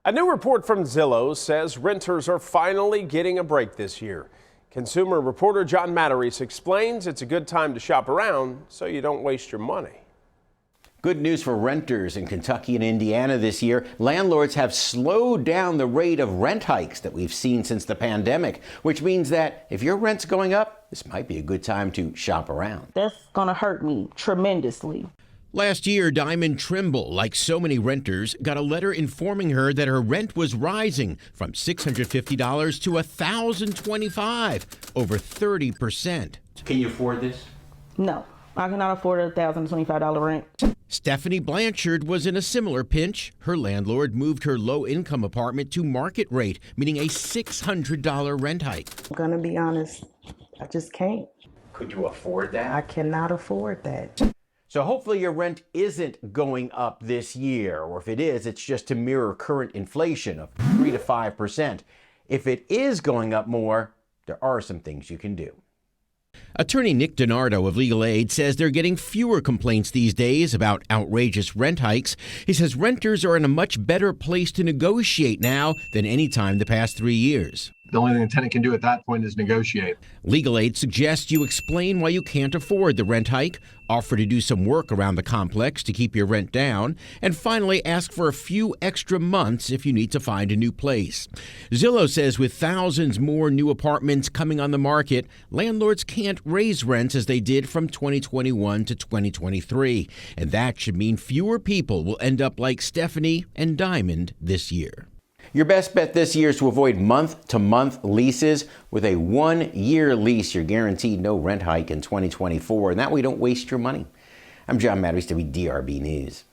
A new report from Zillow says renters are finally getting a break this year. Consumer reporter John Matarese explains it's a good time to shop around so you don't waste your money. Good news for renters in Kentucky and Indiana this year. Landlords have slowed down the rate of rent hikes that we've seen since the pandemic, which means that if your rent's going up, this might be a good time to shop around. That's going to hurt me tremendously. Last year, Diamond Trimble, like so many renters, got a letter informing her that her rent was rising from $650 to $1,025, over 30%. Can you afford this? No, I cannot afford a $1,025 rent. Stephanie Blanchard was in a similar pinch. Her landlord moved her low-income apartment to market rate, meaning a $600 rent hike. I'm gonna be honest, I just can't. Could you afford that? I cannot afford that. So hopefully your rent isn't going up this year, or if it is, it's just to mirror current inflation of 3 to 5%. If it is going up more, there are some things you can do. Attorney Nick DiNardo of Legal Aid says they're getting fewer complaints these days about outrageous rent hikes. He says renters are in a much better place to negotiate now than any time the past 3 years. The only thing the tenant can do at that point is negotiate. Legal Aid suggests you explain why you can't afford the rent hike, offer to do some work around the complex to keep your rent down, and finally ask for a few extra months if you need to find a new place. Zillow says with thousands more new apartments coming on the market, landlords can't raise rents as they did from 2021 to 2023. And that should mean fewer people will end up like Stephanie and Diamond this year. Your best bet this year is to avoid month-to-month leases. With a 1-year lease, you're guaranteed no rent hike in 2024, and that way you don't waste your money. I'm John Matarese, WDRB News.